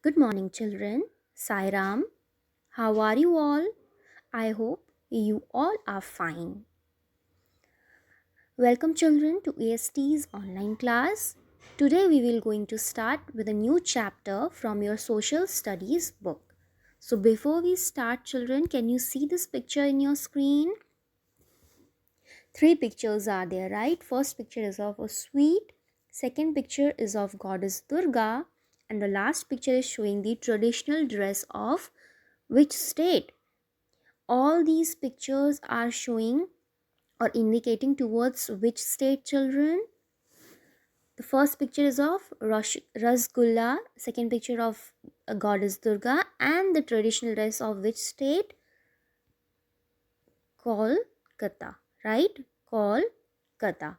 Good morning, children. Sairam, how are you all? I hope you all are fine. Welcome, children, to AST's online class. Today, we will going to start with a new chapter from your social studies book. So, before we start, children, can you see this picture in your screen? Three pictures are there, right? First picture is of a sweet, second picture is of goddess Durga, and the last picture is showing the traditional dress of which state. All these pictures are showing or indicating towards which state, children? The first picture is of Rasgulla, second picture of goddess Durga, and the traditional dress of which state? Kolkata, right? Kolkata.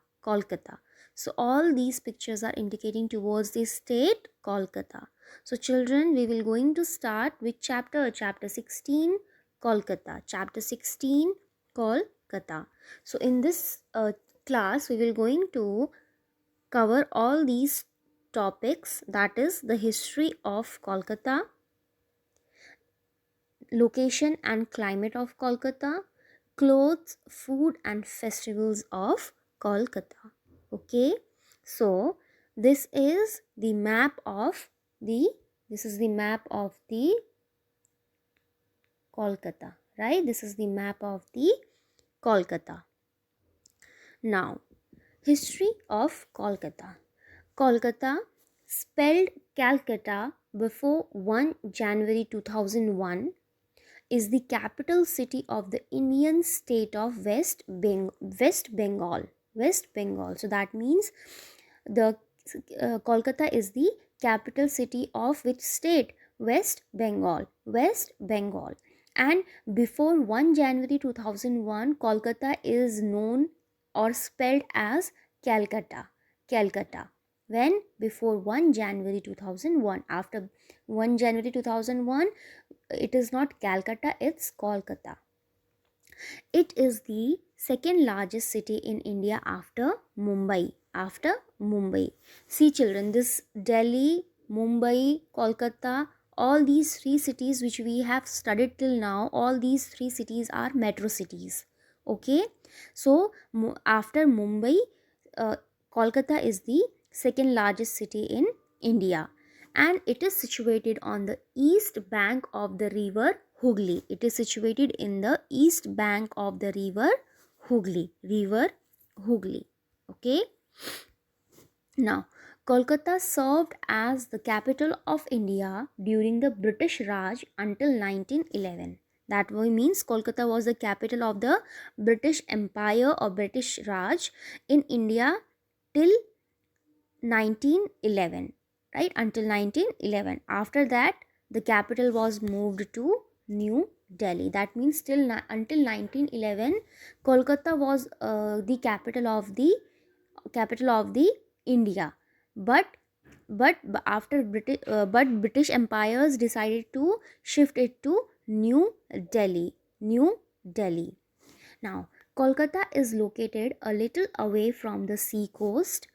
So all these pictures are indicating towards the state Kolkata. So children, we will going to start with chapter 16, Kolkata. Chapter 16, Kolkata. So in this class, we will going to cover all these topics, that is the history of Kolkata, location and climate of Kolkata, clothes, food and festivals of Kolkata. Okay, so this is the map of the Kolkata, right? This is the map of the Kolkata. Now, history of Kolkata. Kolkata, spelled Calcutta before 1 January 2001, is the capital city of the Indian state of West Bengal. West Bengal. So that means the Kolkata is the capital city of which state? West Bengal. West Bengal. And before 1 January 2001, Kolkata is known or spelled as Calcutta. Calcutta. When? Before 1 January 2001. After 1 January 2001, it is not Calcutta, it's Kolkata. It is the second largest city in India after Mumbai. After Mumbai. See, children, this Delhi, Mumbai, Kolkata, all these three cities which we have studied till now, all these three cities are metro cities. Okay. So, after Mumbai, uh, Kolkata is the second largest city in India, and it is situated on the east bank of the river Hooghly. It is situated in the east bank of the river Hooghly. River Hooghly. Okay. Now, Kolkata served as the capital of India during the British Raj until 1911. That means Kolkata was the capital of the British Empire or British Raj in India till 1911, right? Until 1911. After that, the capital was moved to New Delhi. That means until 1911, Kolkata was the capital of the India. But after British empires decided to shift it to New Delhi. New Delhi. Now, Kolkata is located a little away from the sea coast,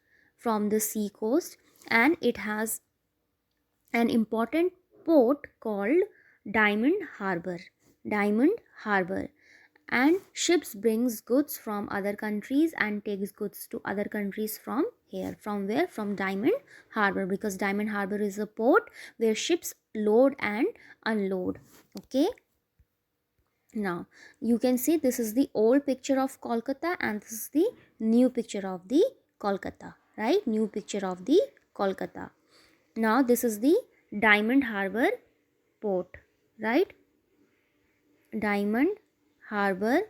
and it has an important port called Diamond Harbour. Diamond Harbour. And ships brings goods from other countries and takes goods to other countries from here. From where? From Diamond Harbour, because Diamond Harbour is a port where ships load and unload. Okay. Now, you can see this is the old picture of Kolkata and this is the new picture of the Kolkata, right? New picture of the Kolkata. Now, this is the Diamond Harbour port, right? Diamond Harbour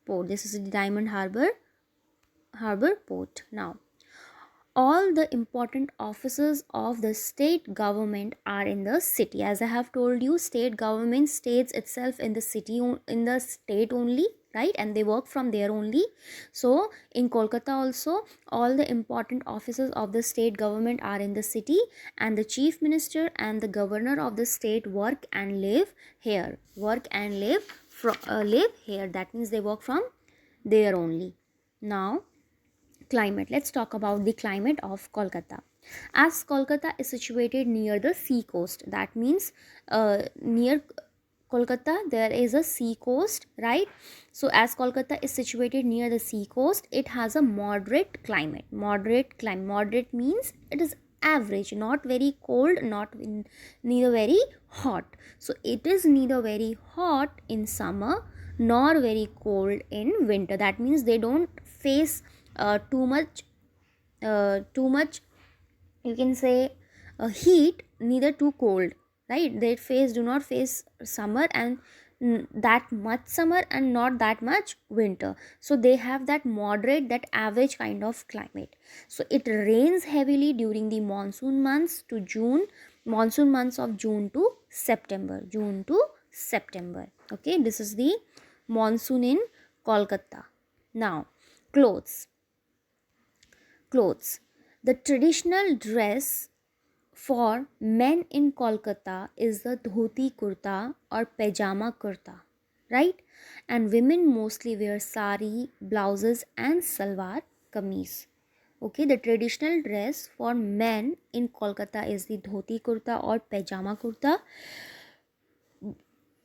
port. This is the Diamond Harbour port. Now, all the important offices of the state government are in the city. As I have told you, state government stays itself in the city, in the state only, right? And they work from there only. So in Kolkata also, all the important offices of the state government are in the city, and the chief minister and the governor of the state work and live here. Live here. That means they work from there only. Now, climate. Let's talk about the climate of Kolkata. As Kolkata is situated near the sea coast, that means near Kolkata there is a sea coast, right? So as Kolkata is situated near the sea coast, it has a moderate climate. Moderate means it is average, not very cold, neither very hot. So it is neither very hot in summer nor very cold in winter. That means they don't face too much, you can say, heat, neither too cold, right? They face do not face summer and that much summer and not that much winter. So they have that moderate, that average kind of climate. So it rains heavily during the monsoon months of June to September. Okay, this is the monsoon in Kolkata. Now, clothes. Clothes. The traditional dress for men in Kolkata is the dhoti kurta or pajama kurta, right? And women mostly wear sari, blouses, and salwar kameez. Okay, the traditional dress for men in Kolkata is the dhoti kurta or pajama kurta.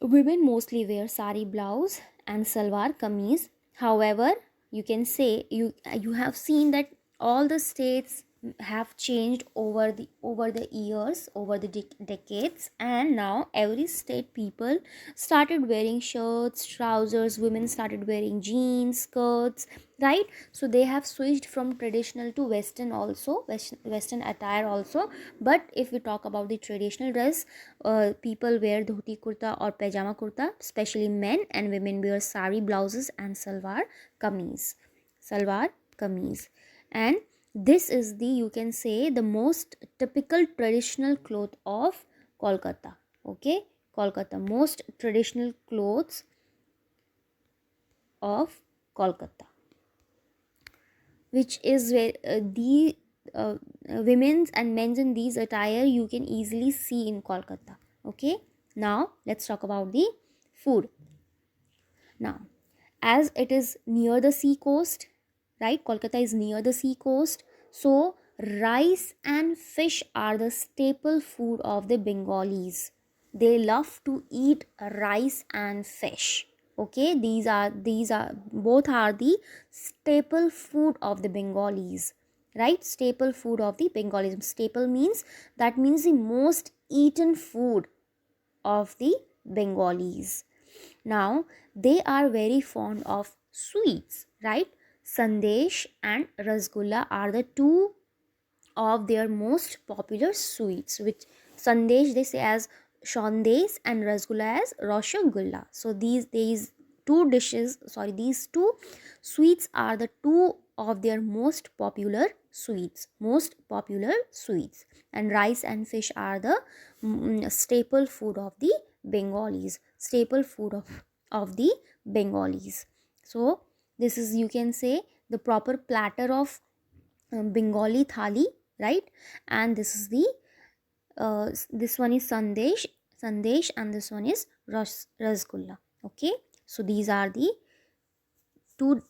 Women mostly wear sari blouse and salwar kameez. However, you can say you have seen that all the states have changed over the years, over the decades, and now every state people started wearing shirts, trousers. Women started wearing jeans, skirts, right? So they have switched from traditional to western also, western attire also. But if we talk about the traditional dress, people wear dhoti kurta or pajama kurta, especially men, and women wear sari blouses and salwar kameez. And this is the, you can say, the most typical traditional cloth of Kolkata. Okay, Kolkata, most traditional clothes of Kolkata, which is where the women's and men's in these attire you can easily see in Kolkata. Okay, now let's talk about the food. Now, as it is near the sea coast, right? Kolkata is near the sea coast, so rice and fish are the staple food of the Bengalis. They love to eat rice and fish. Okay, these are both are the staple food of the Bengalis, right? Staple food of the Bengalis. Staple means, that means the most eaten food of the Bengalis. Now, they are very fond of sweets, right? Sandesh and Rasgulla are the two of their most popular sweets, which Sandesh they say as Shandesh and Rasgulla as Rasgulla. So these two sweets are the two of their most popular sweets. And rice and fish are the staple food of the Bengalis, of the Bengalis. So this is, you can say, the proper platter of Bengali thali, right? And this is the this one is sandesh, and this one is rasgulla. Okay, so these are the two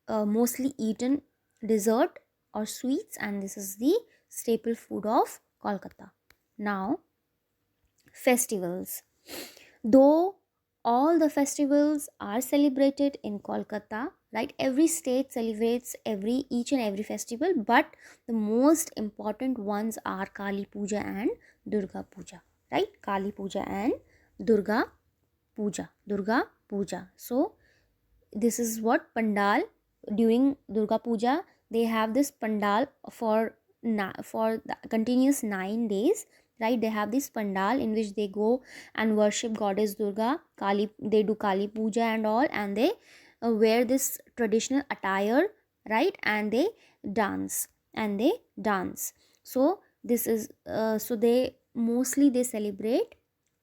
mostly eaten dessert or sweets, and this is the staple food of Kolkata. Now, festivals. Though all the festivals are celebrated in Kolkata, right? Every state celebrates each and every festival, but the most important ones are Kali Puja and Durga Puja, right? Kali Puja and Durga Puja. So this is what pandal, during Durga Puja they have this pandal for the continuous 9 days, right? They have this pandal in which they go and worship goddess Durga. They do Kali Puja and all, and they wear this traditional attire, right? And they dance So this is so they celebrate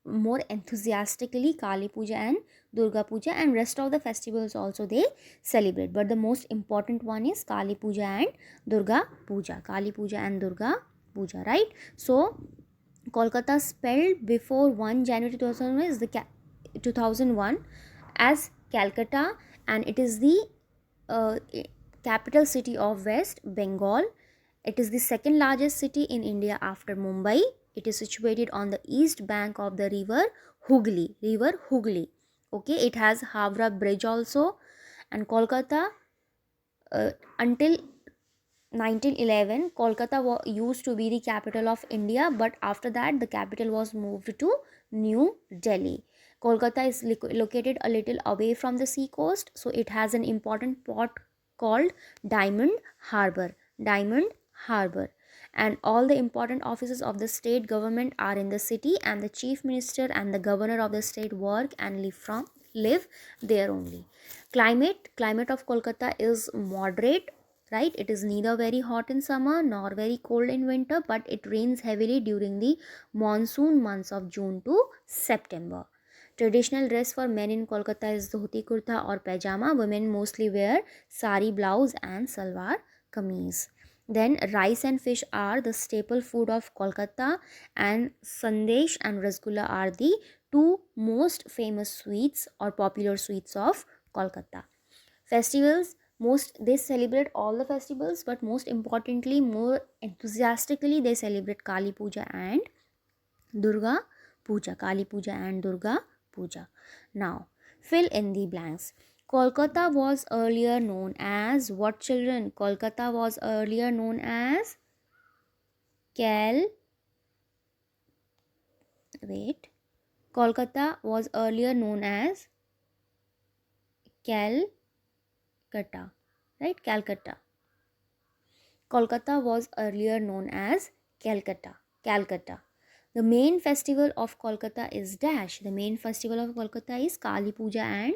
more enthusiastically Kali Puja and Durga Puja, and rest of the festivals also they celebrate, but the most important one is Kali Puja and Durga Puja. Right? So Kolkata spelled before 1 January 2001 is the 2001 as Calcutta, and it is the capital city of West Bengal. It is the second largest city in India after Mumbai. It is situated on the east bank of the river Hooghly. Okay, it has Havra Bridge also. And Kolkata, until 1911, Kolkata used to be the capital of India, but after that the capital was moved to New Delhi. Kolkata is located a little away from the sea coast, so it has an important port called Diamond Harbour. Diamond Harbour. And all the important offices of the state government are in the city, and the chief minister and the governor of the state work and live there only. Climate of Kolkata is moderate, right? It is neither very hot in summer nor very cold in winter, but it rains heavily during the monsoon months of June to September. Traditional dress for men in Kolkata is dhoti kurta or pajama. Women mostly wear sari blouse and salwar kameez. Then rice and fish are the staple food of Kolkata, and sandesh and rasgulla are the two most famous sweets or popular sweets of Kolkata. Festivals, most they celebrate all the festivals, but most importantly, more enthusiastically, they celebrate Kali Puja and Durga Puja. Kali Puja and Durga Puja. Now, fill in the blanks. Kolkata was earlier known as what, children? Kolkata was earlier known as wait. Kolkata was earlier known as Calcutta, right? Calcutta. Kolkata was earlier known as Calcutta. Calcutta. The main festival of Kolkata is dash. The main festival of Kolkata is Kali Puja and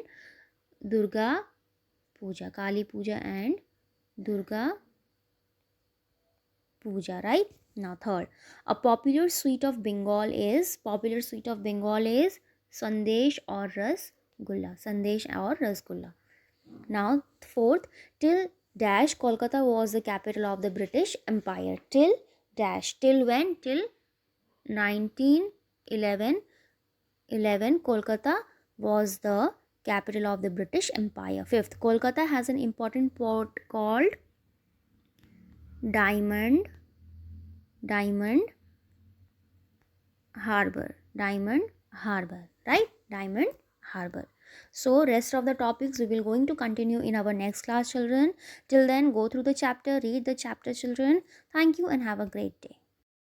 Durga Puja. Kali Puja and Durga Puja, right? Now third, a popular sweet of Bengal is Sandesh or Rasgulla. Sandesh or Rasgulla. Now fourth, till dash Kolkata was the capital of the British Empire. Till dash, till when? Till 1911. Kolkata was the capital of the British Empire. Fifth, Kolkata has an important port called Diamond Harbour. Right? Diamond Harbour. So rest of the topics we will going to continue in our next class, children. Till then, go through the chapter, read the chapter, children. Thank you and have a great day.